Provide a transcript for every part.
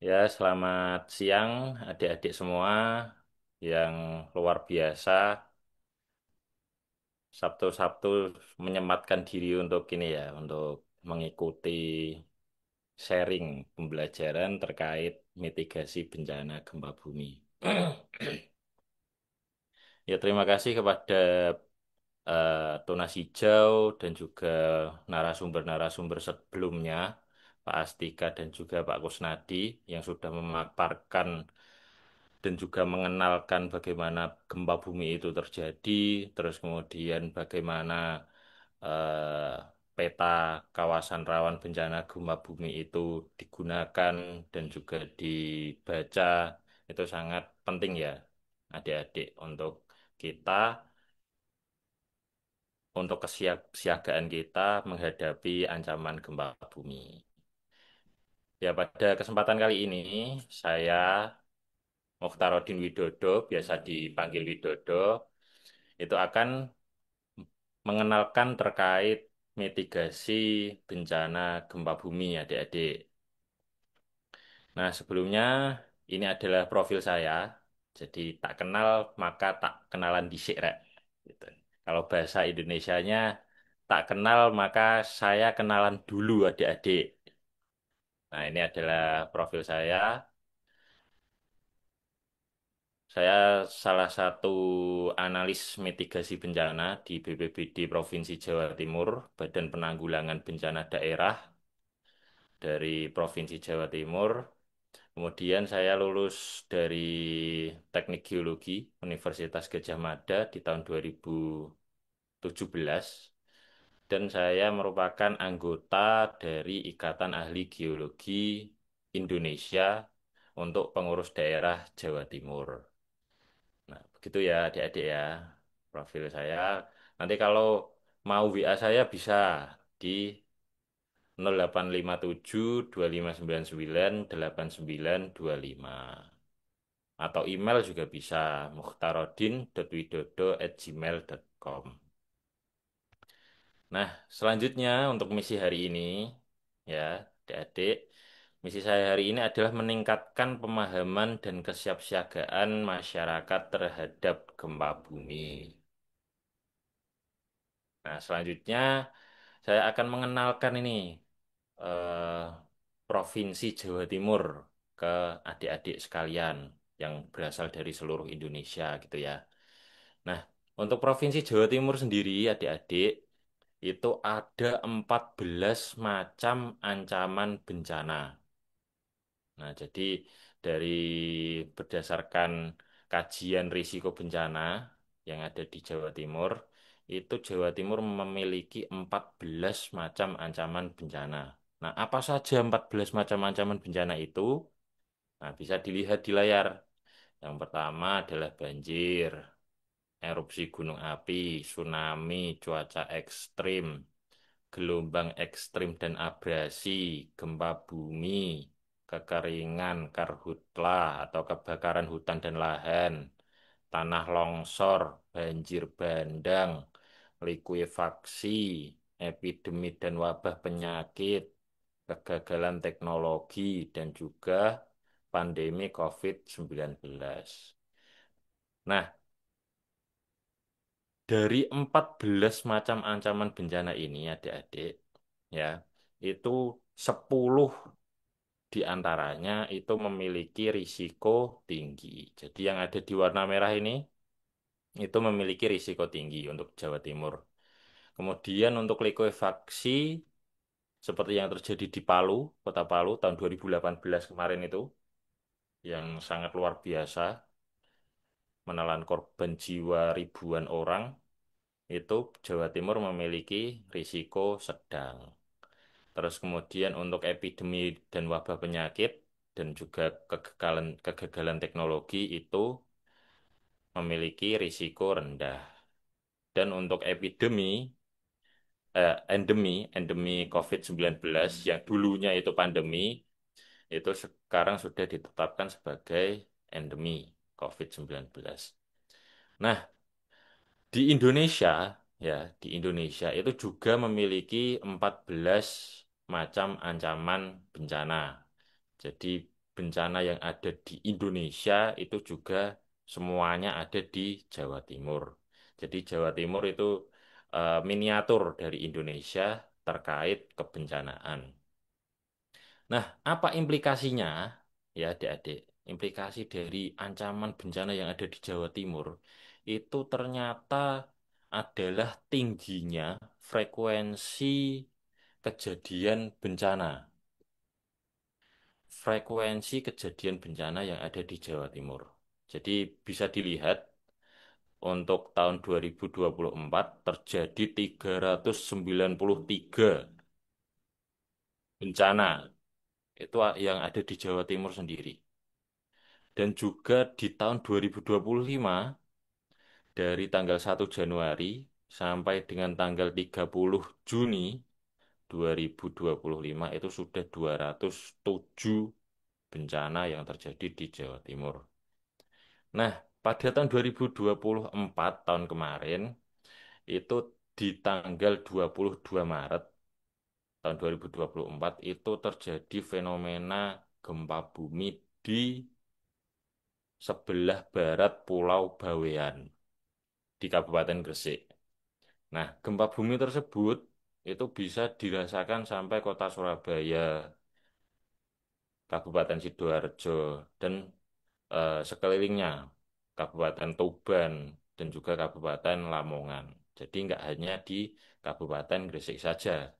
Ya, selamat siang adik-adik semua yang luar biasa. Sabtu-Sabtu menyematkan diri untuk ini ya, untuk mengikuti sharing pembelajaran terkait mitigasi bencana gempa bumi. Ya, terima kasih kepada Tunas Hijau dan juga narasumber-narasumber sebelumnya, Pak Astika dan juga Pak Kusnadi yang sudah memaparkan dan juga mengenalkan bagaimana gempa bumi itu terjadi, terus kemudian bagaimana eh, peta kawasan rawan bencana gempa bumi itu digunakan dan juga dibaca. Itu sangat penting ya, adik-adik, untuk kita, untuk kesiapsiagaan kita menghadapi ancaman gempa bumi. Ya, pada kesempatan kali ini saya Mokhtarodin Widodo, biasa dipanggil Widodo, itu akan mengenalkan terkait mitigasi bencana gempa bumi adik-adik. Nah, sebelumnya ini adalah profil saya. Jadi tak kenal maka tak kenalan dhisik rek. Gitu. Kalau bahasa Indonesianya tak kenal maka saya kenalan dulu adik-adik. Nah, ini adalah profil saya. Saya salah satu analis mitigasi bencana di BPBD Provinsi Jawa Timur, Badan Penanggulangan Bencana Daerah dari Provinsi Jawa Timur. Kemudian saya lulus dari Teknik Geologi Universitas Gadjah Mada di tahun 2017 dan saya merupakan anggota dari Ikatan Ahli Geologi Indonesia untuk pengurus daerah Jawa Timur. Nah, begitu ya adik-adik ya profil saya. Nanti kalau mau WA saya bisa di 0857 2599 8925 atau email juga bisa mukhtarodin.widodo@gmail.com. Nah, selanjutnya untuk misi hari ini ya adik-adik, misi saya hari ini adalah meningkatkan pemahaman dan kesiapsiagaan masyarakat terhadap gempa bumi. Nah, selanjutnya saya akan mengenalkan ini eh, Provinsi Jawa Timur ke adik-adik sekalian yang berasal dari seluruh Indonesia gitu ya. Nah, untuk Provinsi Jawa Timur sendiri adik-adik itu ada 14 macam ancaman bencana. Nah, jadi dari berdasarkan kajian risiko bencana yang ada di Jawa Timur, itu Jawa Timur memiliki 14 macam ancaman bencana. Nah, apa saja 14 macam ancaman bencana itu? Nah, bisa dilihat di layar. Yang pertama adalah banjir, erupsi gunung api, tsunami, cuaca ekstrim, gelombang ekstrim dan abrasi, gempa bumi, kekeringan, karhutla atau kebakaran hutan dan lahan, tanah longsor, banjir bandang, likuifaksi, epidemi dan wabah penyakit, kegagalan teknologi, dan juga pandemi COVID-19. Nah, dari 14 macam ancaman bencana ini, adik-adik, ya, itu 10 di antaranya itu memiliki risiko tinggi. Jadi yang ada di warna merah ini itu memiliki risiko tinggi untuk Jawa Timur. Kemudian untuk likuifaksi seperti yang terjadi di Palu, Kota Palu tahun 2018 kemarin itu yang sangat luar biasa menelan korban jiwa ribuan orang, itu Jawa Timur memiliki risiko sedang. Terus kemudian untuk epidemi dan wabah penyakit dan juga kegagalan teknologi itu memiliki risiko rendah. Dan untuk endemi COVID-19 yang dulunya itu pandemi, itu sekarang sudah ditetapkan sebagai endemi COVID-19. Nah, di Indonesia, ya, di Indonesia itu juga memiliki 14 macam ancaman bencana. Jadi bencana yang ada di Indonesia itu juga semuanya ada di Jawa Timur. Jadi Jawa Timur itu miniatur dari Indonesia terkait kebencanaan. Nah, apa implikasinya ya adik-adik? Implikasi dari ancaman bencana yang ada di Jawa Timur itu ternyata adalah tingginya frekuensi kejadian bencana. Frekuensi kejadian bencana yang ada di Jawa Timur. Jadi bisa dilihat untuk tahun 2024 terjadi 393 bencana itu yang ada di Jawa Timur sendiri. Dan juga di tahun 2025 dari tanggal 1 Januari sampai dengan tanggal 30 Juni 2025 itu sudah 207 bencana yang terjadi di Jawa Timur. Nah, pada tahun 2024 tahun kemarin itu di tanggal 22 Maret tahun 2024 itu terjadi fenomena gempa bumi di sebelah barat Pulau Bawean di Kabupaten Gresik. Nah, gempa bumi tersebut itu bisa dirasakan sampai kota Surabaya, Kabupaten Sidoarjo, dan sekelilingnya, Kabupaten Tuban, dan juga Kabupaten Lamongan. Jadi nggak hanya di Kabupaten Gresik saja.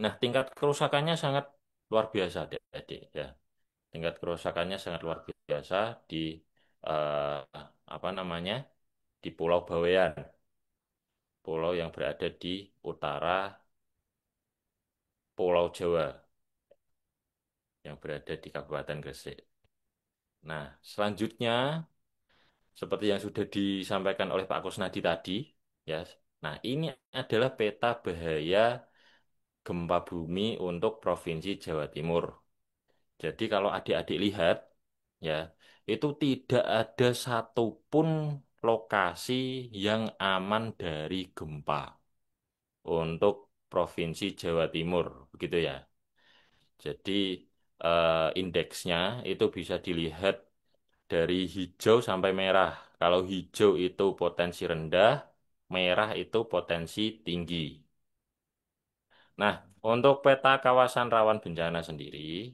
Nah, tingkat kerusakannya sangat luar biasa, adik-adik ya. Tingkat kerusakannya sangat luar biasa di apa namanya di Pulau Bawean, pulau yang berada di utara Pulau Jawa yang berada di Kabupaten Gresik. Nah, selanjutnya seperti yang sudah disampaikan oleh Pak Kusnadi tadi, ya. Nah, ini adalah peta bahaya gempa bumi untuk Provinsi Jawa Timur. Jadi kalau adik-adik lihat, ya, itu tidak ada satupun lokasi yang aman dari gempa untuk Provinsi Jawa Timur, begitu ya. Jadi indeksnya itu bisa dilihat dari hijau sampai merah. Kalau hijau itu potensi rendah, merah itu potensi tinggi. Nah, untuk peta kawasan rawan bencana sendiri,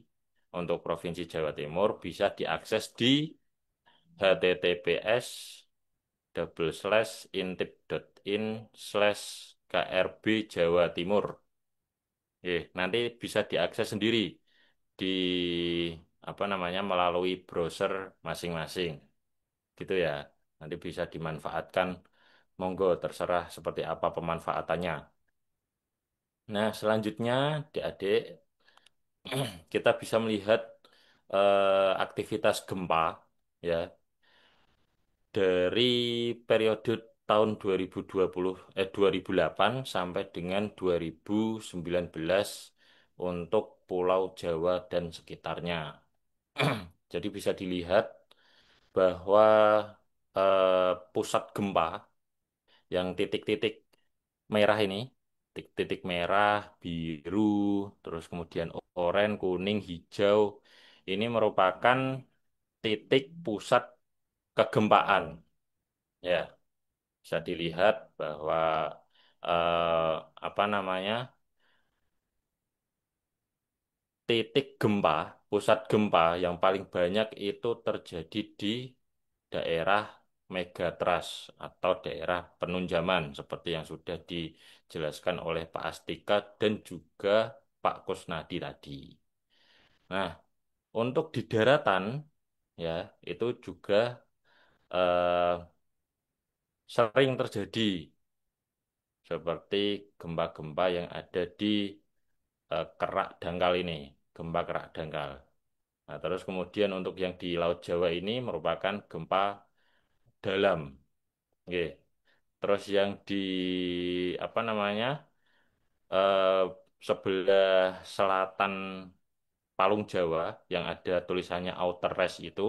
untuk Provinsi Jawa Timur bisa diakses di https double slash intip.in /KRB Jawa Timur. Nanti bisa diakses sendiri di apa namanya melalui browser masing-masing. Gitu ya. Nanti bisa dimanfaatkan. Monggo terserah seperti apa pemanfaatannya. Nah, selanjutnya adik-adik kita bisa melihat aktivitas gempa ya dari periode tahun 2008 sampai dengan 2019 untuk Pulau Jawa dan sekitarnya. Jadi bisa dilihat bahwa pusat gempa yang titik-titik merah ini, titik-titik merah, biru, terus kemudian oranye, kuning, hijau, ini merupakan titik pusat kegempaan. Ya, bisa dilihat bahwa eh, apa namanya titik gempa, pusat gempa yang paling banyak itu terjadi di daerah Megatrust atau daerah penunjaman seperti yang sudah dijelaskan oleh Pak Astika dan juga Pak Kusnadi tadi. Nah, untuk di daratan ya itu juga eh, sering terjadi seperti gempa-gempa yang ada di kerak dangkal ini, gempa kerak dangkal. Nah, terus kemudian untuk yang di Laut Jawa ini merupakan gempa dalam. Oke. Terus yang di apa namanya eh, sebelah selatan Palung Jawa yang ada tulisannya Outer Res itu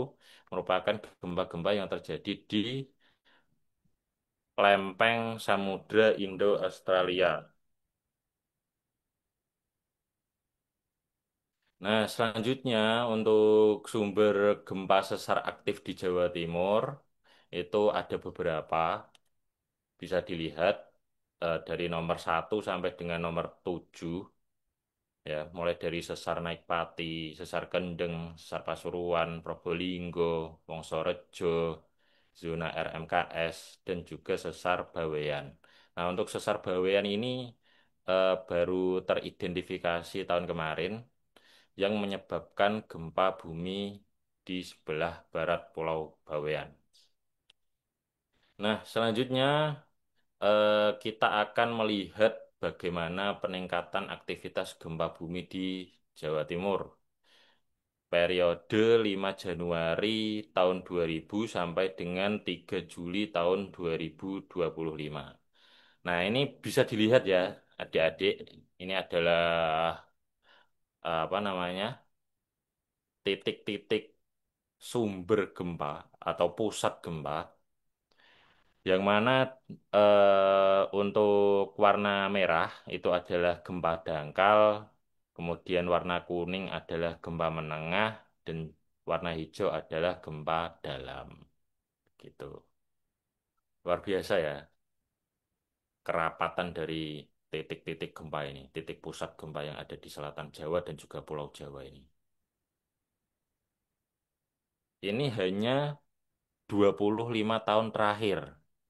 merupakan gempa-gempa yang terjadi di lempeng Samudra Indo-Australia. Nah, selanjutnya untuk sumber gempa sesar aktif di Jawa Timur itu ada beberapa, bisa dilihat dari nomor 1 sampai dengan nomor 7, ya, mulai dari sesar Naikpati, sesar Kendeng, sesar Pasuruan, Probolinggo, Wongsorejo, zona RMKS, dan juga sesar Bawean. Nah, untuk sesar Bawean ini baru teridentifikasi tahun kemarin yang menyebabkan gempa bumi di sebelah barat Pulau Bawean. Nah, selanjutnya kita akan melihat bagaimana peningkatan aktivitas gempa bumi di Jawa Timur. Periode 5 Januari tahun 2000 sampai dengan 3 Juli tahun 2025. Nah, ini bisa dilihat ya, adik-adik. Ini adalah apa namanya? Titik-titik sumber gempa atau pusat gempa, yang mana untuk warna merah itu adalah gempa dangkal, kemudian warna kuning adalah gempa menengah, dan warna hijau adalah gempa dalam. Gitu. Luar biasa ya, kerapatan dari titik-titik gempa ini, titik pusat gempa yang ada di selatan Jawa dan juga Pulau Jawa ini. Ini hanya 25 tahun terakhir.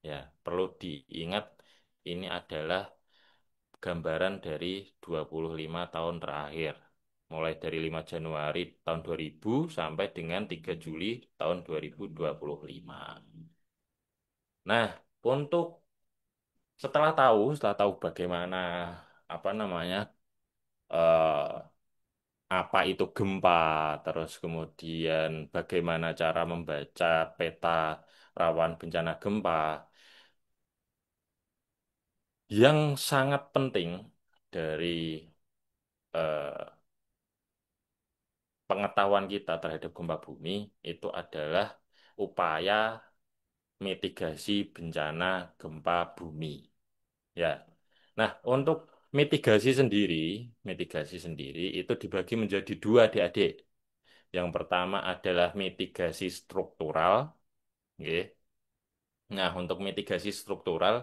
Ya, perlu diingat ini adalah gambaran dari 25 tahun terakhir. Mulai dari 5 Januari tahun 2000 sampai dengan 3 Juli tahun 2025. Nah, untuk setelah tahu bagaimana apa namanya eh, apa itu gempa, terus kemudian bagaimana cara membaca peta rawan bencana gempa, yang sangat penting dari eh, pengetahuan kita terhadap gempa bumi itu adalah upaya mitigasi bencana gempa bumi. Ya. Nah, untuk mitigasi sendiri itu dibagi menjadi dua, adik-adik. Yang pertama adalah mitigasi struktural, nggih. Nah, untuk mitigasi struktural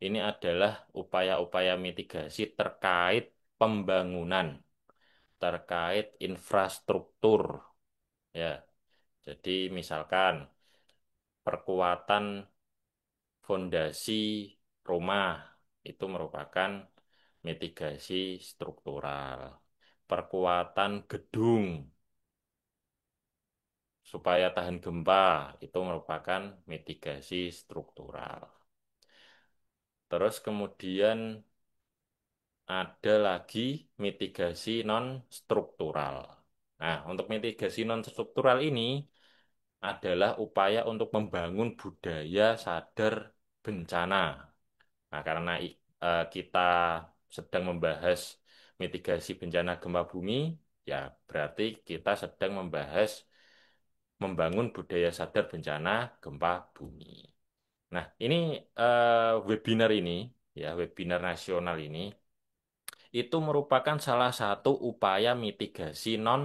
ini adalah upaya-upaya mitigasi terkait pembangunan, terkait infrastruktur, ya. Jadi misalkan perkuatan fondasi rumah itu merupakan mitigasi struktural. Perkuatan gedung supaya tahan gempa itu merupakan mitigasi struktural. Terus kemudian ada lagi mitigasi non struktural. Nah, untuk mitigasi non struktural ini adalah upaya untuk membangun budaya sadar bencana. Nah, karena kita sedang membahas mitigasi bencana gempa bumi, ya berarti kita sedang membahas membangun budaya sadar bencana gempa bumi. Nah, ini webinar nasional ini, itu merupakan salah satu upaya mitigasi non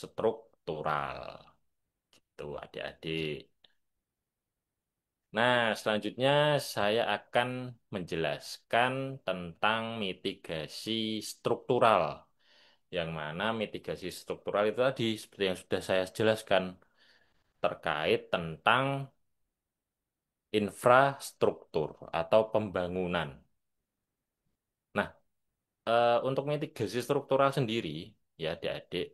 struktural. Tuh, adik-adik. Nah, selanjutnya saya akan menjelaskan tentang mitigasi struktural. Yang mana mitigasi struktural itu tadi, seperti yang sudah saya jelaskan, terkait tentang infrastruktur atau pembangunan. Nah, untuk mitigasi struktural sendiri, ya adik-adik,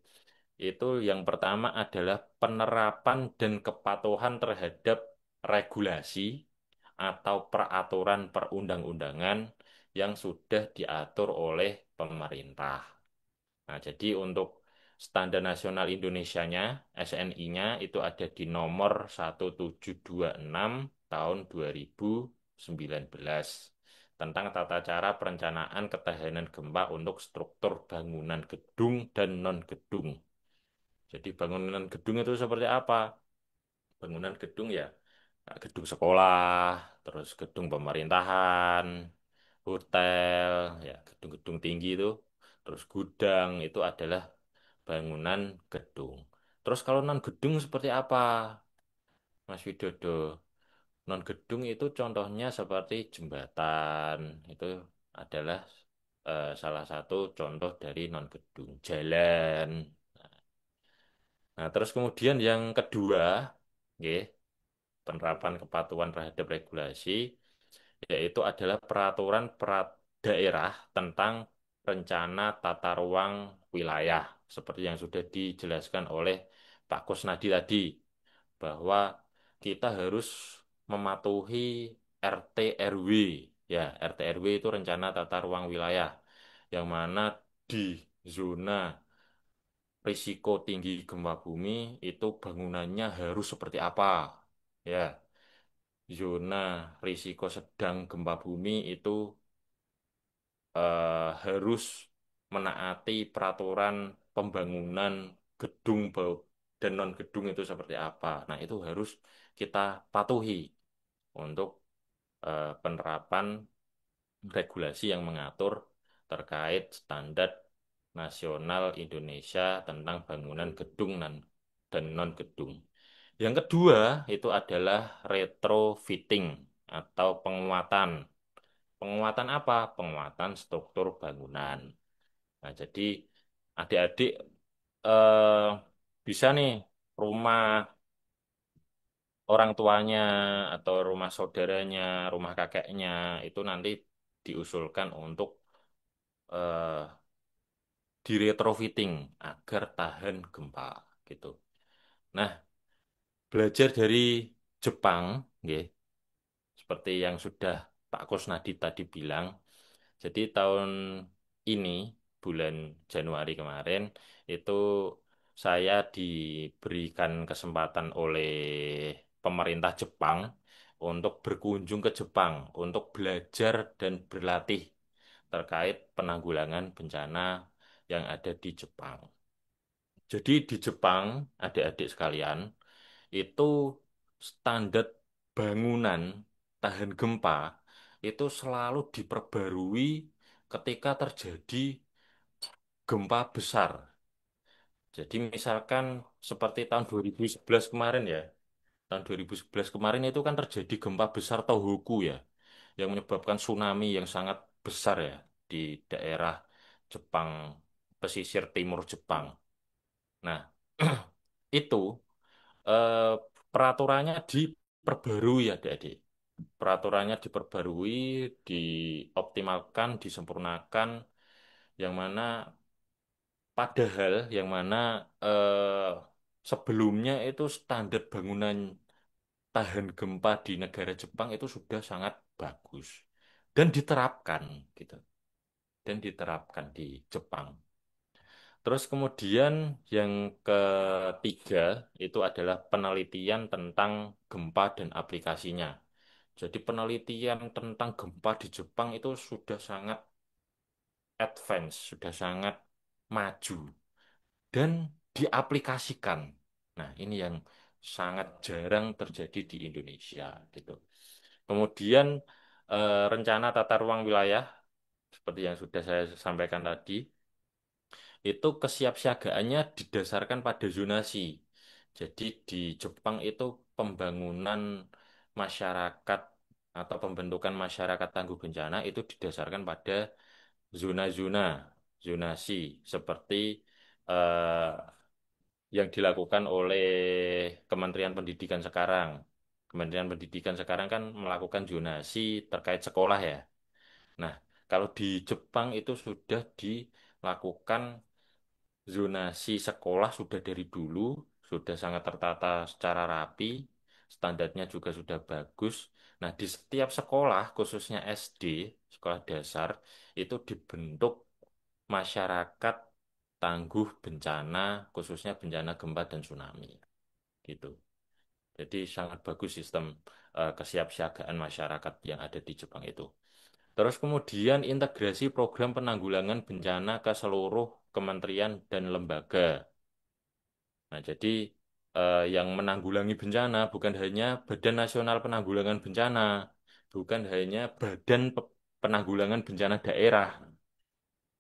itu yang pertama adalah penerapan dan kepatuhan terhadap regulasi atau peraturan perundang-undangan yang sudah diatur oleh pemerintah. Nah, jadi untuk Standar Nasional Indonesianya, SNI-nya itu ada di nomor 1726 tahun 2019 tentang tata cara perencanaan ketahanan gempa untuk struktur bangunan gedung dan non-gedung. Jadi bangunan gedung itu seperti apa? Bangunan gedung ya, gedung sekolah, terus gedung pemerintahan, hotel, ya gedung-gedung tinggi itu, terus gudang itu adalah bangunan gedung. Terus kalau non gedung seperti apa, Mas Widodo? Non gedung itu contohnya seperti jembatan, itu adalah salah satu contoh dari non gedung, jalan. Nah, terus kemudian yang kedua, nggih, penerapan kepatuhan terhadap regulasi, yaitu adalah peraturan daerah tentang rencana tata ruang wilayah, seperti yang sudah dijelaskan oleh Pak Kusnadi tadi, bahwa kita harus mematuhi RT RW, ya RT RW itu rencana tata ruang wilayah, yang mana di zona risiko tinggi gempa bumi itu bangunannya harus seperti apa, ya. Zona risiko sedang gempa bumi itu harus menaati peraturan pembangunan gedung dan non gedung itu seperti apa. Nah, itu harus kita patuhi untuk penerapan regulasi yang mengatur terkait standar nasional Indonesia tentang bangunan gedung dan non gedung. Yang kedua itu adalah retrofitting atau penguatan. Penguatan apa? Penguatan struktur bangunan. Nah, jadi adik-adik eh, bisa nih rumah orang tuanya atau rumah saudaranya, rumah kakeknya itu nanti diusulkan untuk eh, di retrofitting agar tahan gempa gitu. Nah, belajar dari Jepang, nggih, seperti yang sudah Pak Kusnadi tadi bilang. Jadi tahun ini, bulan Januari kemarin, itu saya diberikan kesempatan oleh pemerintah Jepang untuk berkunjung ke Jepang, untuk belajar dan berlatih terkait penanggulangan bencana yang ada di Jepang. Jadi di Jepang, adik-adik sekalian, itu standar bangunan tahan gempa itu selalu diperbarui ketika terjadi gempa besar. Jadi misalkan seperti tahun 2011 kemarin ya, tahun 2011 kemarin itu kan terjadi gempa besar Tohoku ya, yang menyebabkan tsunami yang sangat besar ya di daerah Jepang, pesisir timur Jepang. Nah, itu eh, peraturannya diperbarui ya adik-adik. Peraturannya diperbarui, dioptimalkan, disempurnakan, yang mana padahal yang mana sebelumnya itu standar bangunan tahan gempa di negara Jepang itu sudah sangat bagus dan diterapkan gitu, dan diterapkan di Jepang. Terus kemudian yang ketiga itu adalah penelitian tentang gempa dan aplikasinya. Jadi penelitian tentang gempa di Jepang itu sudah sangat advance, sudah sangat maju dan diaplikasikan. Nah, ini yang sangat jarang terjadi di Indonesia gitu. Kemudian rencana tata ruang wilayah seperti yang sudah saya sampaikan tadi, itu kesiapsiagaannya didasarkan pada zonasi. Jadi di Jepang itu pembangunan masyarakat atau pembentukan masyarakat tangguh bencana itu didasarkan pada zona-zona, zonasi seperti eh, yang dilakukan oleh Kementerian Pendidikan sekarang. Kementerian Pendidikan sekarang kan melakukan zonasi terkait sekolah ya. Nah, kalau di Jepang itu sudah dilakukan zonasi sekolah sudah dari dulu, sudah sangat tertata secara rapi, standarnya juga sudah bagus. Nah, di setiap sekolah, khususnya SD, sekolah dasar, itu dibentuk masyarakat tangguh bencana, khususnya bencana gempa dan tsunami. Gitu. Jadi sangat bagus sistem kesiapsiagaan masyarakat yang ada di Jepang itu. Terus kemudian integrasi program penanggulangan bencana ke seluruh kementerian dan lembaga. Nah, jadi yang menanggulangi bencana bukan hanya Badan Nasional Penanggulangan Bencana, bukan hanya Badan Penanggulangan Bencana Daerah,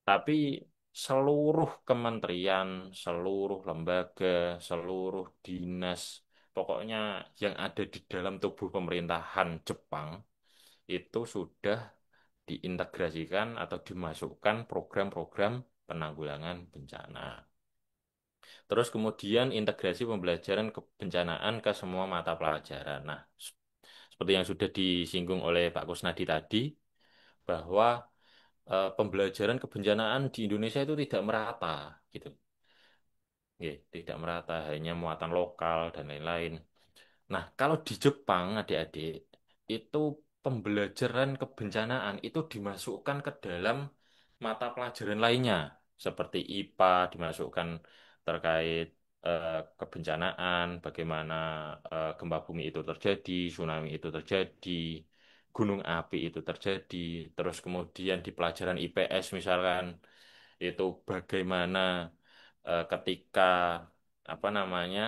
tapi seluruh kementerian, seluruh lembaga, seluruh dinas, pokoknya yang ada di dalam tubuh pemerintahan Jepang itu sudah diintegrasikan atau dimasukkan program-program penanggulangan bencana. Terus kemudian integrasi pembelajaran kebencanaan ke semua mata pelajaran. Nah, seperti yang sudah disinggung oleh Pak Kusnadi tadi, bahwa pembelajaran kebencanaan di Indonesia itu tidak merata, gitu. Nggih, tidak merata, hanya muatan lokal dan lain-lain. Nah, kalau di Jepang, adik-adik, itu pembelajaran kebencanaan itu dimasukkan ke dalam mata pelajaran lainnya, seperti IPA dimasukkan terkait kebencanaan, bagaimana gempa bumi itu terjadi, tsunami itu terjadi, gunung api itu terjadi, terus kemudian di pelajaran IPS misalkan itu bagaimana ketika apa namanya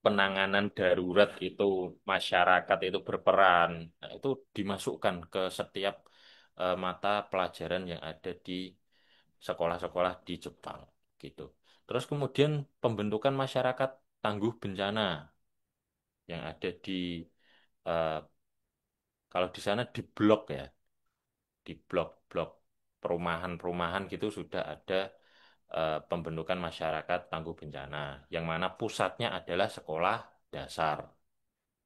penanganan darurat itu masyarakat itu berperan. Nah, itu dimasukkan ke setiap mata pelajaran yang ada di sekolah-sekolah di Jepang gitu. Terus kemudian pembentukan masyarakat tangguh bencana yang ada di eh, kalau di sana di blok ya, di blok-blok perumahan-perumahan gitu sudah ada pembentukan masyarakat tangguh bencana yang mana pusatnya adalah sekolah dasar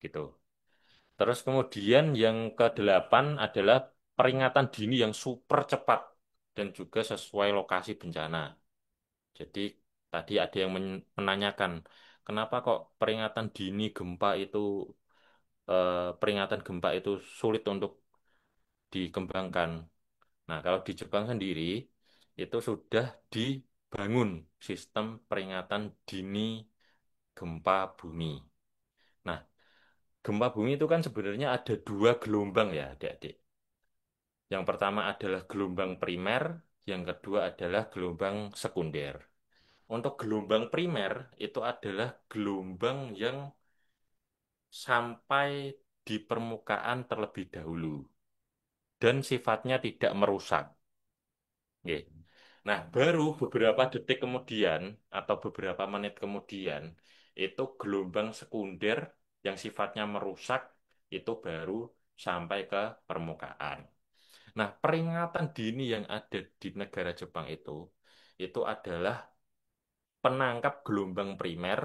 gitu. Terus kemudian yang kedelapan adalah peringatan dini yang super cepat dan juga sesuai lokasi bencana. Jadi tadi ada yang menanyakan, kenapa kok peringatan dini gempa itu peringatan gempa itu sulit untuk dikembangkan. Nah, kalau di Jepang sendiri itu sudah dibangun sistem peringatan dini gempa bumi. Nah, gempa bumi itu kan sebenarnya ada dua gelombang ya, adik-adik. Yang pertama adalah gelombang primer, yang kedua adalah gelombang sekunder. Untuk gelombang primer itu adalah gelombang yang sampai di permukaan terlebih dahulu dan sifatnya tidak merusak. Nggih. Nah, baru beberapa detik kemudian atau beberapa menit kemudian itu gelombang sekunder yang sifatnya merusak itu baru sampai ke permukaan. Nah, peringatan dini yang ada di negara Jepang itu adalah penangkap gelombang primer,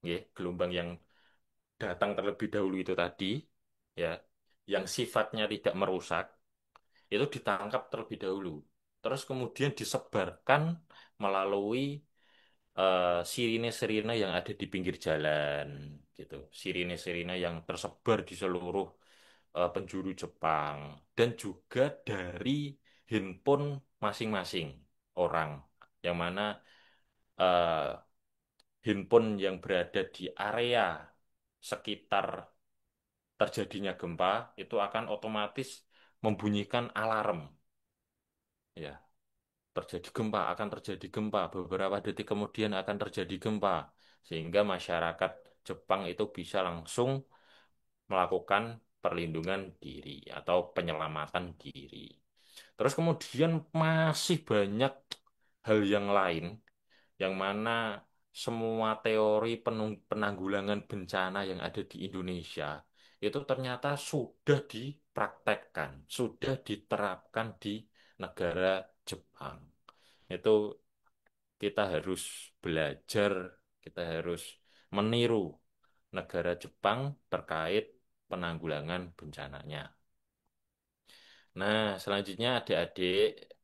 ya, gelombang yang datang terlebih dahulu itu tadi, ya, yang sifatnya tidak merusak, itu ditangkap terlebih dahulu. Terus kemudian disebarkan melalui sirine-sirine yang ada di pinggir jalan, gitu. Sirine-sirine yang tersebar di seluruh penjuru Jepang dan juga dari handphone masing-masing orang yang mana eh, handphone yang berada di area sekitar terjadinya gempa itu akan otomatis membunyikan alarm ya terjadi gempa akan terjadi gempa beberapa detik kemudian akan terjadi gempa sehingga masyarakat Jepang itu bisa langsung melakukan perlindungan diri atau penyelamatan diri. Terus kemudian masih banyak hal yang lain yang mana semua teori penanggulangan bencana yang ada di Indonesia itu ternyata sudah dipraktekkan, sudah diterapkan di negara Jepang. Itu kita harus belajar, kita harus meniru negara Jepang terkait penanggulangan bencananya. Nah, selanjutnya adik-adik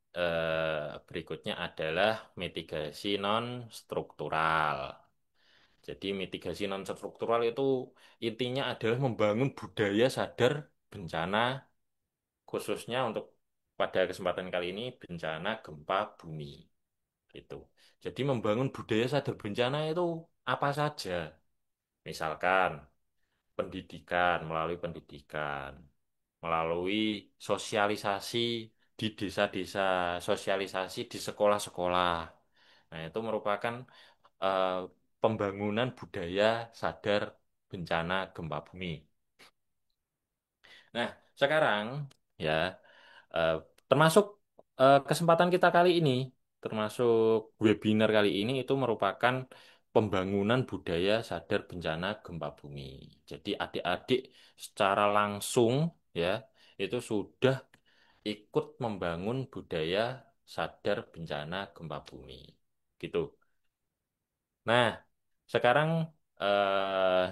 berikutnya adalah mitigasi non-struktural. Jadi mitigasi non-struktural itu intinya adalah membangun budaya sadar bencana khususnya untuk pada kesempatan kali ini bencana gempa bumi gitu. Jadi membangun budaya sadar bencana itu apa saja? Misalkan pendidikan, melalui pendidikan, melalui sosialisasi di desa-desa, sosialisasi di sekolah-sekolah. Nah, itu merupakan eh, pembangunan budaya sadar bencana gempa bumi. Nah, sekarang ya eh, termasuk kesempatan kita kali ini. termasuk webinar kali ini itu merupakan pembangunan budaya sadar bencana gempa bumi. Jadi adik-adik secara langsung ya itu sudah ikut membangun budaya sadar bencana gempa bumi. Gitu. Nah, sekarang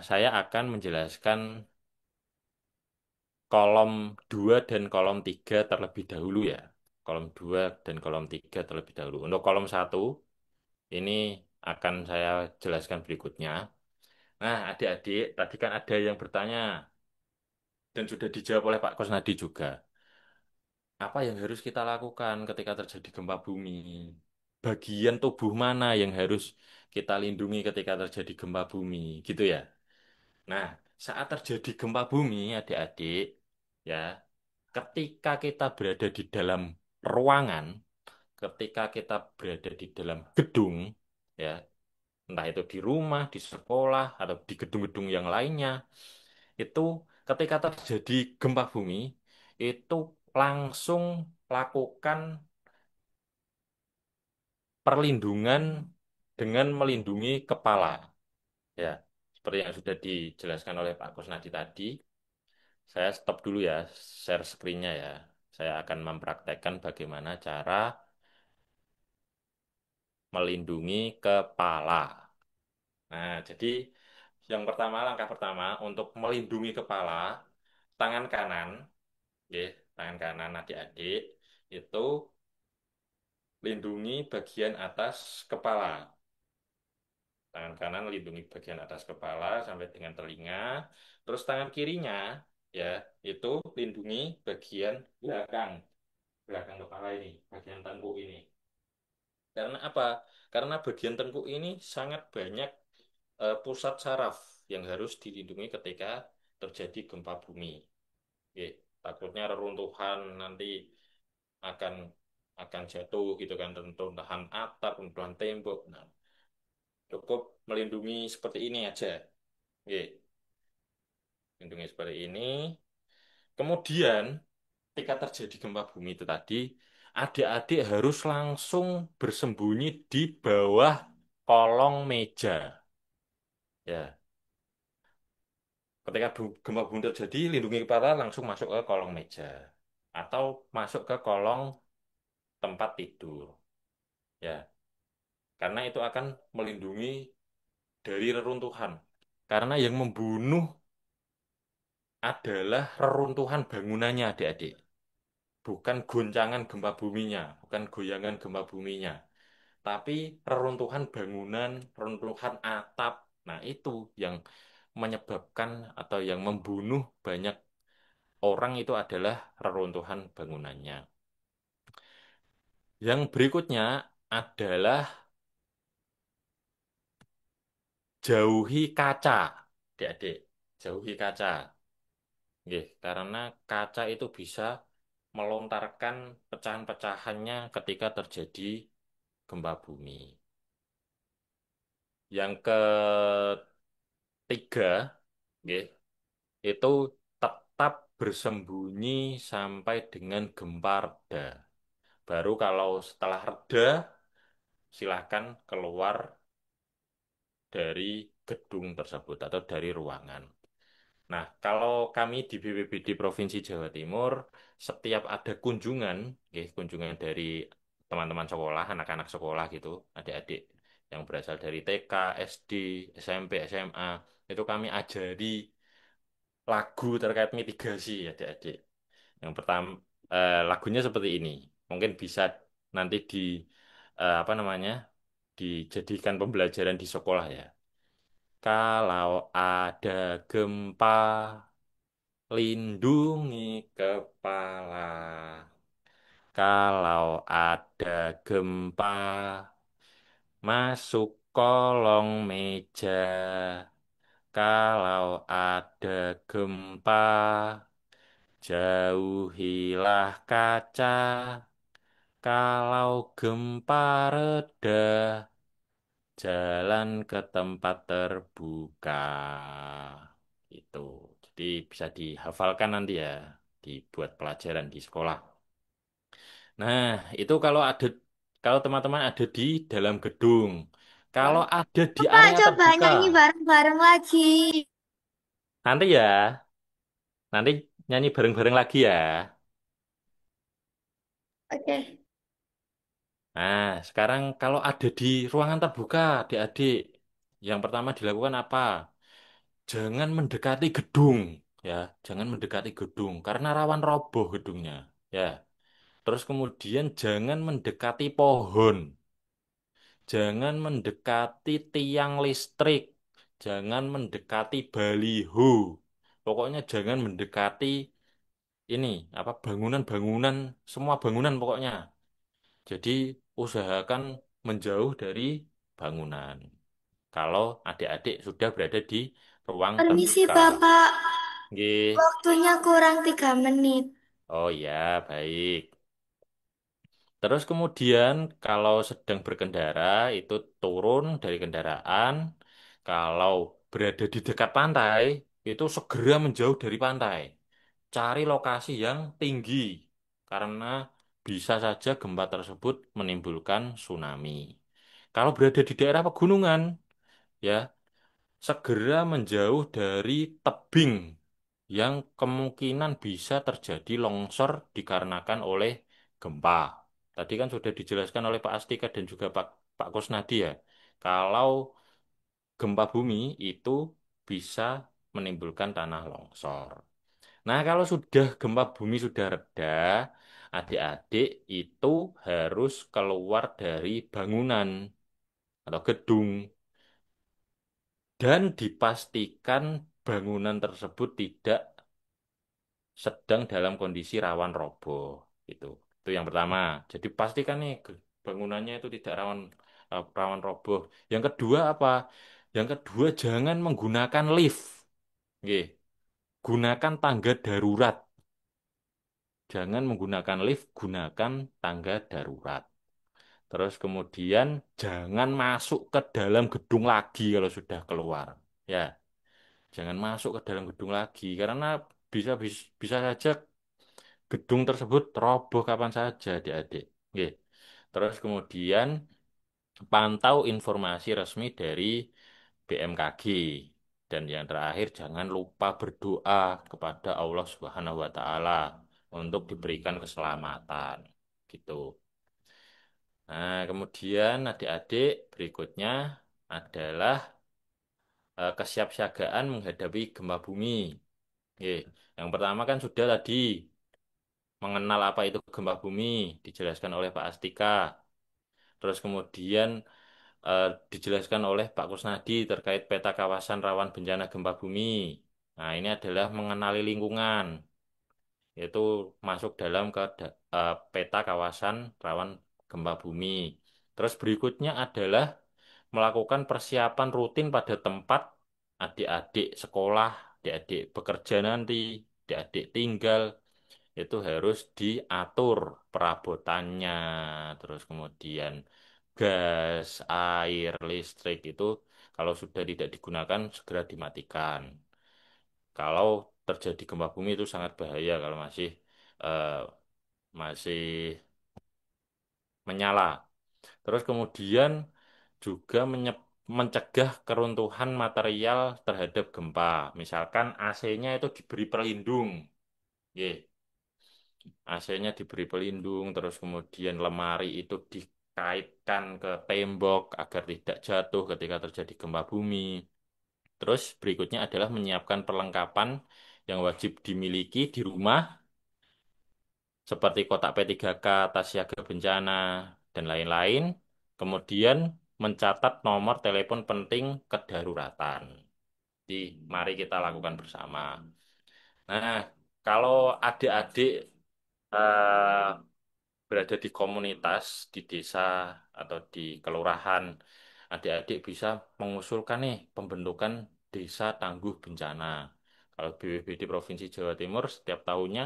saya akan menjelaskan kolom 2 dan kolom 3 terlebih dahulu ya. Kolom 2 dan kolom 3 terlebih dahulu. Untuk kolom satu ini akan saya jelaskan berikutnya. Nah, adik-adik, tadi kan ada yang bertanya dan sudah dijawab oleh Pak Kusnadi juga. Apa yang harus kita lakukan ketika terjadi gempa bumi? Bagian tubuh mana yang harus kita lindungi ketika terjadi gempa bumi? Gitu ya. Nah, saat terjadi gempa bumi, adik-adik, ya, ketika kita berada di dalam ruangan, ketika kita berada di dalam gedung, ya, entah itu di rumah, di sekolah, atau di gedung-gedung yang lainnya, itu ketika terjadi gempa bumi, itu langsung lakukan perlindungan dengan melindungi kepala. Ya, seperti yang sudah dijelaskan oleh Pak Kusnadi tadi, saya stop dulu ya, share screen-nya ya. Saya akan mempraktekkan bagaimana cara melindungi kepala. Nah, jadi yang pertama, langkah pertama untuk melindungi kepala, tangan kanan, ya, tangan kanan adik-adik, itu lindungi bagian atas kepala. Tangan kanan lindungi bagian atas kepala sampai dengan telinga. Terus tangan kirinya, ya, itu lindungi bagian belakang, belakang kepala ini, bagian tengkuk ini. Karena apa? Karena bagian tengkuk ini sangat banyak pusat saraf yang harus dilindungi ketika terjadi gempa bumi. Oke, takutnya reruntuhan nanti akan akan jatuh gitu kan, reruntuhan atap, reruntuhan tembok. Nah, cukup melindungi seperti ini aja. Oke, lindungi seperti ini. Kemudian ketika terjadi gempa bumi itu tadi, adik-adik harus langsung bersembunyi di bawah kolong meja. Ya, ketika gempa bumi terjadi, lindungi kepala langsung masuk ke kolong meja atau masuk ke kolong tempat tidur. Ya, karena itu akan melindungi dari reruntuhan. Karena yang membunuh adalah reruntuhan bangunannya, adik-adik. Bukan goncangan gempa buminya, bukan goyangan gempa buminya. Tapi reruntuhan bangunan, reruntuhan atap. Nah, itu yang menyebabkan atau yang membunuh banyak orang itu adalah reruntuhan bangunannya. Yang berikutnya adalah jauhi kaca, adik-adik. Jauhi kaca. Nggih, karena kaca itu bisa melontarkan pecahan-pecahannya ketika terjadi gempa bumi. Yang ketiga, nggih, itu tetap bersembunyi sampai dengan gempa reda. Baru kalau setelah reda, silahkan keluar dari gedung tersebut atau dari ruangan. Nah, kalau kami di BPBD Provinsi Jawa Timur, setiap ada kunjungan, kunjungan dari teman-teman sekolah, anak-anak sekolah gitu, adik-adik yang berasal dari TK, SD, SMP, SMA, itu kami ajari lagu terkait mitigasi, adik-adik. Yang pertama, lagunya seperti ini. Mungkin bisa nanti apa namanya, dijadikan pembelajaran di sekolah ya. Kalau ada gempa, lindungi kepala. Kalau ada gempa, masuk kolong meja. Kalau ada gempa, jauhilah kaca. Kalau gempa reda, jalan ke tempat terbuka. Itu. Jadi bisa dihafalkan nanti ya, dibuat pelajaran di sekolah. Nah, itu kalau ada kalau teman-teman ada di dalam gedung. Kalau Ya. ada di Coba, area coba terbuka, nyanyi bareng-bareng lagi. nanti ya, nanti nyanyi bareng-bareng lagi ya. Oke. Nah, sekarang kalau ada di ruangan terbuka, adik-adik, yang pertama dilakukan apa? Jangan mendekati gedung, ya, jangan mendekati gedung karena rawan roboh gedungnya, ya. Terus kemudian jangan mendekati pohon, jangan mendekati tiang listrik, jangan mendekati baliho. Pokoknya jangan mendekati ini apa bangunan-bangunan, semua bangunan pokoknya. Jadi usahakan menjauh dari bangunan. Kalau adik-adik sudah berada di ruang Permisi, terbuka. Bapak. Nggih. Waktunya kurang 3 menit. Oh ya, baik. Terus kemudian kalau sedang berkendara itu turun dari kendaraan. Kalau berada di dekat pantai itu segera menjauh dari pantai. Cari lokasi yang tinggi karena bisa saja gempa tersebut menimbulkan tsunami. Kalau berada di daerah pegunungan, ya segera menjauh dari tebing yang kemungkinan bisa terjadi longsor dikarenakan oleh gempa. Tadi kan sudah dijelaskan oleh Pak Astika dan juga Pak Kusnadi ya, kalau gempa bumi itu bisa menimbulkan tanah longsor. Nah, kalau sudah gempa bumi sudah reda, adik-adik itu harus keluar dari bangunan atau gedung dan dipastikan bangunan tersebut tidak sedang dalam kondisi rawan roboh. Itu. Itu yang pertama. Jadi pastikan nih bangunannya itu tidak rawan roboh. Yang kedua apa? Yang kedua jangan menggunakan lift. Nggih. Gunakan tangga darurat. Jangan menggunakan lift, gunakan tangga darurat. Terus kemudian jangan masuk ke dalam gedung lagi kalau sudah keluar. Ya, jangan masuk ke dalam gedung lagi karena bisa saja gedung tersebut roboh kapan saja, adik-adik. Oke. Terus kemudian pantau informasi resmi dari BMKG. Dan yang terakhir, jangan lupa berdoa kepada Allah Subhanahu wa Ta'ala untuk diberikan keselamatan. Gitu. Nah, kemudian adik-adik berikutnya adalah kesiapsiagaan menghadapi gempa bumi. Oke. Yang pertama kan sudah tadi mengenal apa itu gempa bumi, dijelaskan oleh Pak Astika. Terus kemudian dijelaskan oleh Pak Kusnadi terkait peta kawasan rawan bencana gempa bumi. Nah, ini adalah mengenali lingkungan, yaitu masuk dalam peta kawasan rawan gempa bumi. Terus berikutnya adalah melakukan persiapan rutin pada tempat adik-adik sekolah, adik-adik bekerja nanti, adik-adik tinggal, itu harus diatur perabotannya, terus kemudian gas, air, listrik itu kalau sudah tidak digunakan segera dimatikan. Kalau terjadi gempa bumi itu sangat bahaya kalau eh, masih menyala. Terus kemudian juga mencegah keruntuhan material terhadap gempa. Misalkan AC-nya itu diberi pelindung. Nggih. AC-nya diberi pelindung, terus kemudian lemari itu dikaitkan ke tembok agar tidak jatuh ketika terjadi gempa bumi. Terus berikutnya adalah menyiapkan perlengkapan yang wajib dimiliki di rumah, seperti kotak P3K, tas siaga bencana, dan lain-lain. Kemudian mencatat nomor telepon penting kedaruratan. Jadi, mari kita lakukan bersama. Nah, kalau adik-adik eh, berada di komunitas, di desa atau di kelurahan, adik-adik bisa mengusulkan nih pembentukan desa tangguh bencana. Kalau BPBD Provinsi Jawa Timur setiap tahunnya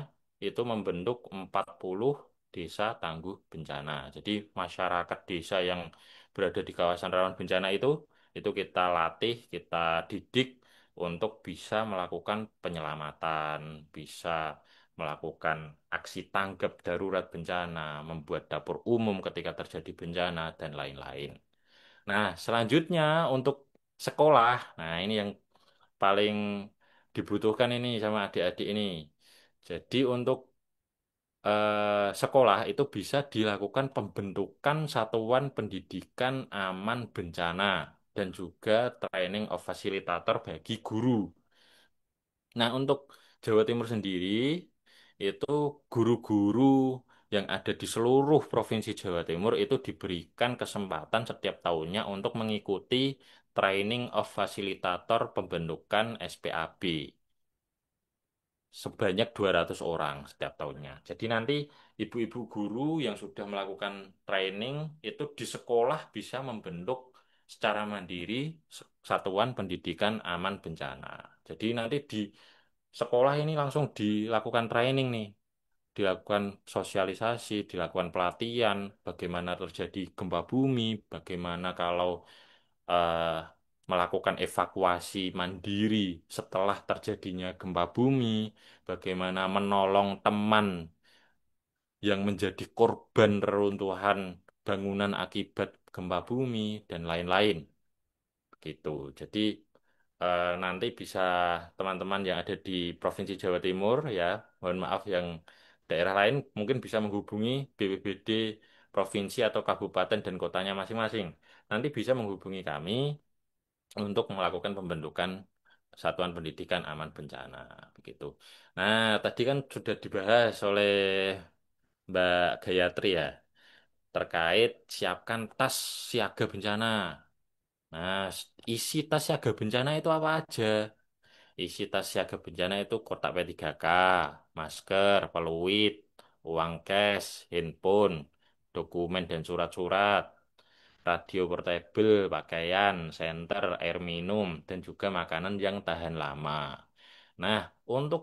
itu membentuk 40 desa tangguh bencana. Jadi masyarakat desa yang berada di kawasan rawan bencana itu kita latih, kita didik untuk bisa melakukan penyelamatan, bisa melakukan aksi tanggap darurat bencana, membuat dapur umum ketika terjadi bencana, dan lain-lain. Nah, selanjutnya untuk sekolah, nah ini yang paling dibutuhkan ini sama adik-adik ini. Jadi untuk sekolah itu bisa dilakukan pembentukan satuan pendidikan aman bencana dan juga training of facilitator bagi guru. Nah, untuk Jawa Timur sendiri itu guru-guru yang ada di seluruh provinsi Jawa Timur itu diberikan kesempatan setiap tahunnya untuk mengikuti training of facilitator pembentukan SPAB sebanyak 200 orang setiap tahunnya. Jadi nanti ibu-ibu guru yang sudah melakukan training itu di sekolah bisa membentuk secara mandiri satuan pendidikan aman bencana. Jadi nanti di sekolah ini langsung dilakukan training nih, dilakukan sosialisasi, dilakukan pelatihan, bagaimana terjadi gempa bumi, bagaimana kalau eh, melakukan evakuasi mandiri setelah terjadinya gempa bumi, bagaimana menolong teman yang menjadi korban reruntuhan bangunan akibat gempa bumi, dan lain-lain. Gitu. Jadi nanti bisa teman-teman yang ada di Provinsi Jawa Timur ya, mohon maaf yang daerah lain mungkin bisa menghubungi BPBD provinsi atau kabupaten dan kotanya masing-masing. Nanti bisa menghubungi kami untuk melakukan pembentukan satuan pendidikan aman bencana begitu. Nah, tadi kan sudah dibahas oleh Mbak Gayatri ya terkait siapkan tas siaga bencana. Nah, isi tas siaga bencana itu apa aja? Isi tas siaga bencana itu kotak P3K, masker, peluit, uang cash, handphone, dokumen dan surat-surat, radio portable, pakaian, senter, air minum, dan juga makanan yang tahan lama. Nah, untuk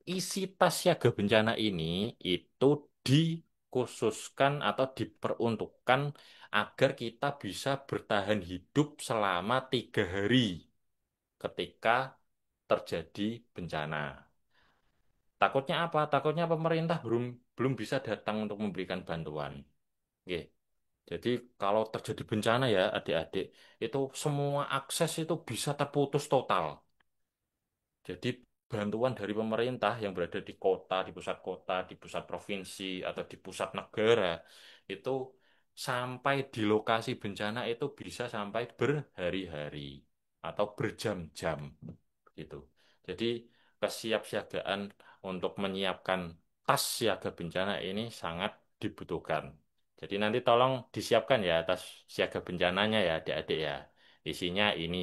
isi tas siaga bencana ini itu dikhususkan atau diperuntukkan agar kita bisa bertahan hidup selama 3 hari ketika terjadi bencana. Takutnya apa? Takutnya pemerintah belum belum bisa datang untuk memberikan bantuan. Oke. Jadi kalau terjadi bencana ya adik-adik, itu semua akses itu bisa terputus total. Jadi bantuan dari pemerintah yang berada di kota, di pusat provinsi, atau di pusat negara, itu sampai di lokasi bencana itu bisa sampai berhari-hari atau berjam-jam gitu. Jadi kesiapsiagaan untuk menyiapkan tas siaga bencana ini sangat dibutuhkan. Jadi nanti tolong disiapkan ya tas siaga bencananya ya adik-adik ya. Isinya ini.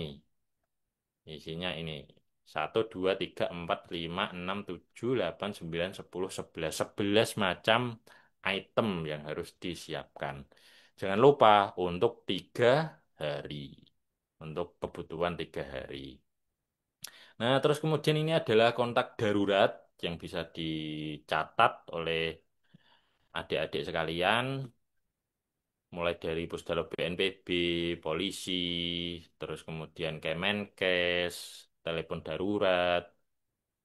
Isinya ini 1, 2, 3, 4, 5, 6, 7, 8, 9, 10, 11 macam item yang harus disiapkan. Jangan lupa untuk 3 hari. Untuk kebutuhan 3 hari. Nah, terus kemudian ini adalah kontak darurat yang bisa dicatat oleh adik-adik sekalian mulai dari Pusdalo BNPB, polisi, terus kemudian Kemenkes, telepon darurat,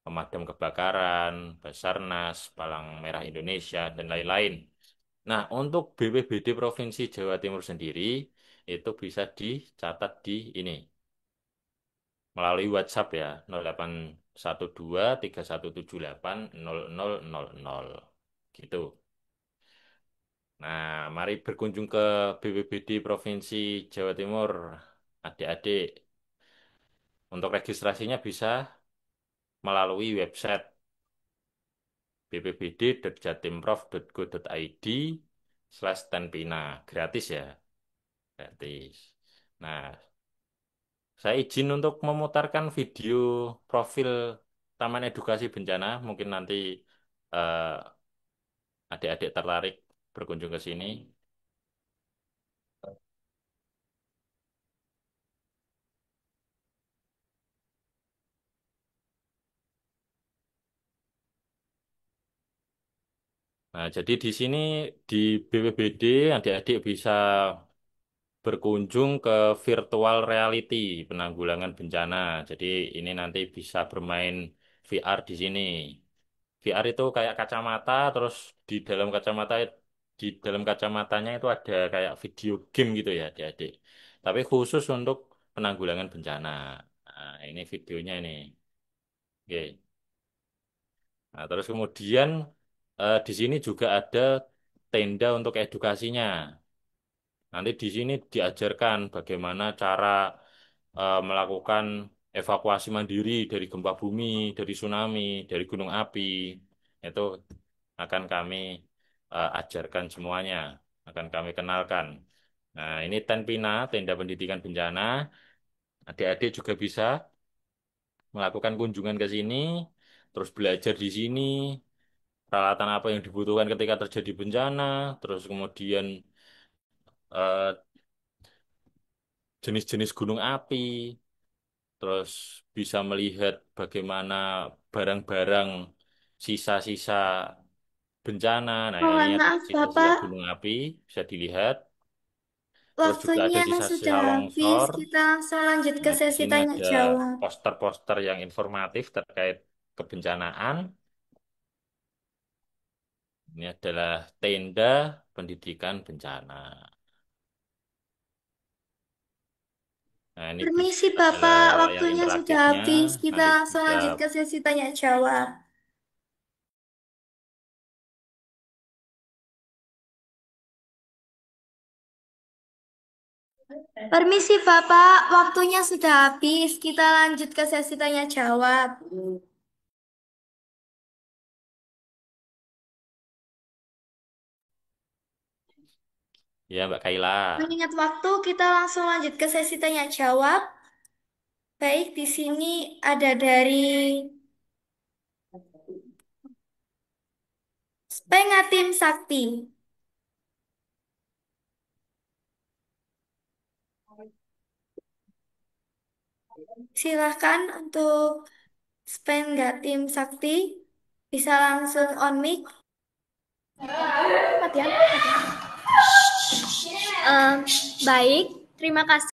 pemadam kebakaran, Basarnas, Palang Merah Indonesia, dan lain-lain. Nah, untuk BPBD Provinsi Jawa Timur sendiri, itu bisa dicatat di ini, melalui WhatsApp ya, 0812 3178 0000. Gitu. Nah, mari berkunjung ke BPBD Provinsi Jawa Timur, adik-adik. Untuk registrasinya bisa melalui website bpbd.jatimprov.go.id/tenpina. Gratis ya, gratis. Nah, saya izin untuk memutarkan video profil Taman Edukasi Bencana. Mungkin nanti eh, adik-adik tertarik berkunjung ke sini. Nah, jadi di sini di BPBD adik-adik bisa berkunjung ke virtual reality penanggulangan bencana. Jadi ini nanti bisa bermain VR di sini. VR itu kayak kacamata, terus di dalam kacamatanya itu ada kayak video game gitu ya, adik-adik. Tapi khusus untuk penanggulangan bencana. Nah, ini videonya ini. Oke. Nah, terus kemudian di sini juga ada tenda untuk edukasinya. Nanti di sini diajarkan bagaimana cara melakukan evakuasi mandiri dari gempa bumi, dari tsunami, dari gunung api. Itu akan kami ajarkan semuanya, akan kami kenalkan. Nah, ini Tenpina, Tenda Pendidikan Bencana. Adik-adik juga bisa melakukan kunjungan ke sini, terus belajar di sini, peralatan apa yang dibutuhkan ketika terjadi bencana, terus kemudian eh, jenis-jenis gunung api, terus bisa melihat bagaimana barang-barang sisa-sisa bencana. Nah, ini Mohon ada maaf, sisa-sisa Bapak. gunung api bisa dilihat. Terus juga ada Waktunya sisa-sisa sudah habis. longsor. Kita langsung lanjut ke Nah, di sesi sini tanya ada jawab. poster-poster yang informatif terkait kebencanaan. Ini adalah tenda pendidikan bencana. Nah, ini Permisi, adalah Bapak. layar Waktunya sudah interaktifnya. habis. Kita Nanti langsung bisa. lanjut ke sesi tanya jawab. Permisi, Bapak. Waktunya sudah habis. Kita lanjut ke sesi tanya jawab. Ya, Mbak Kaila. Mengingat waktu, kita langsung lanjut ke sesi tanya jawab. Baik, di sini ada dari Pengatim Sakti. Silahkan untuk Pengatim Sakti. Bisa langsung on mic. Matian. Baik, terima kasih.